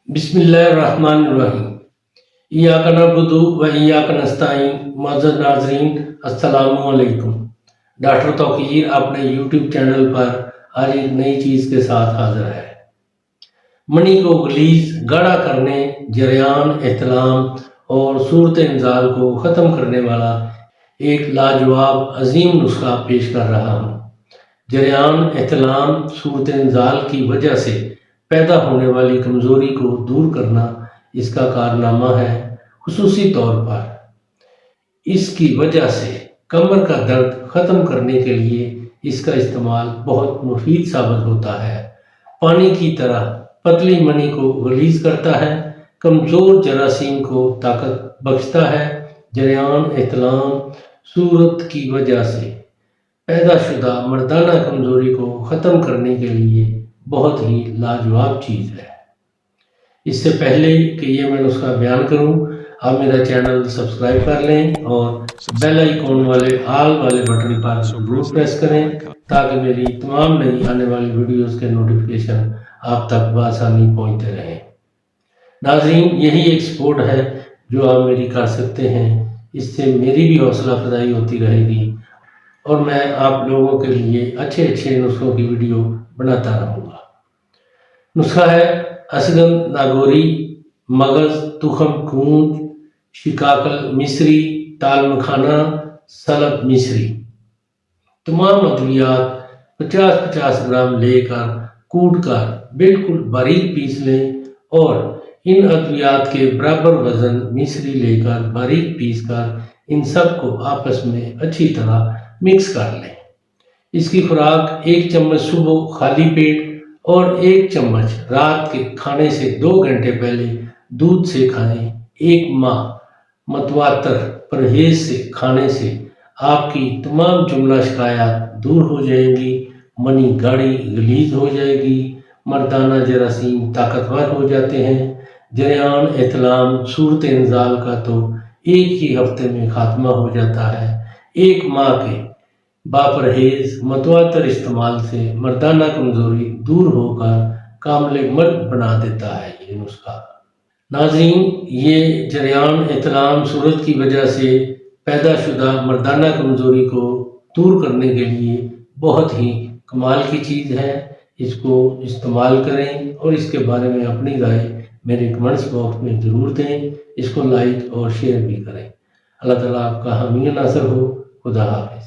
بسم اللہ الرحمن الرحیم۔ ایاک نعبد و ایاک نستعین۔ معزز ناظرین السلام علیکم۔ ڈاکٹر توقیر اپنے یوٹیوب چینل پر آج ایک نئی چیز کے ساتھ حاضر ہے۔ منی کو غلیظ گاڑھا کرنے، جریان، احتلام اور صورت انزال کو ختم کرنے والا ایک لاجواب عظیم نسخہ پیش کر رہا ہوں۔ جریان، احتلام، صورت انزال کی وجہ سے پیدا ہونے والی کمزوری کو دور کرنا اس کا کارنامہ ہے۔ خصوصی طور پر اس کی وجہ سے کمر کا درد ختم کرنے کے لیے اس کا استعمال بہت مفید ثابت ہوتا ہے۔ پانی کی طرح پتلی منی کو غلیظ کرتا ہے، کمزور جراثیم کو طاقت بخشتا ہے۔ جریان، احتلام، صورت کی وجہ سے پیدا شدہ مردانہ کمزوری کو ختم کرنے کے لیے بہت ہی لاجواب چیز ہے۔ اس سے پہلے کہ یہ میں نسخہ بیان کروں، آپ میرا چینل سبسکرائب کر لیں اور بیل آئیکن والے آل والے بٹن پر ضرور پریس کریں تاکہ میری تمام نئی آنے والی ویڈیوز کے نوٹیفیکیشن آپ تک بآسانی پہنچتے رہیں۔ ناظرین، یہی ایک سپورٹ ہے جو آپ میری کر سکتے ہیں۔ اس سے میری بھی حوصلہ افزائی ہوتی رہے گی اور میں آپ لوگوں کے لیے اچھے نسخوں کی ویڈیو بناتا رہوں گا۔ نسخہ ہے اسگن ناگوری، مغز، تخم کونج، شکاکل مصری، تال مکھانا، سلب مصری۔ تمام ادویات 50-50 گرام لے کر کوٹ کر بالکل باریک پیس لیں اور ان ادویات کے برابر وزن مصری لے کر باریک پیس کر ان سب کو آپس میں اچھی طرح مکس کر لیں۔ اس کی خوراک 1 چمچ صبح خالی پیٹ اور 1 چمچ رات کے کھانے سے 2 گھنٹے پہلے دودھ سے کھائیں۔ 1 ماہ متواتر پرہیز سے کھانے سے آپ کی تمام جملہ شکایات دور ہو جائیں گی، منی گاڑھی غلیظ ہو جائے گی، مردانہ جراثیم طاقتور ہو جاتے ہیں۔ جریان، احتلام، صورت انزال کا تو ایک ہی ہفتے میں خاتمہ ہو جاتا ہے۔ 1 ماہ کے باپرہیز متواتر استعمال سے مردانہ کمزوری دور ہو کر کامل مرد بنا دیتا ہے یہ نسخہ۔ ناظرین، یہ جریان، احتلام، صورت کی وجہ سے پیدا شدہ مردانہ کمزوری کو دور کرنے کے لیے بہت ہی کمال کی چیز ہے۔ اس کو استعمال کریں اور اس کے بارے میں اپنی رائے میرے کمنٹس باکس میں ضرور دیں۔ اس کو لائک اور شیئر بھی کریں۔ اللہ تعالیٰ آپ کا حامی و ناصر ہو۔ خدا حافظ۔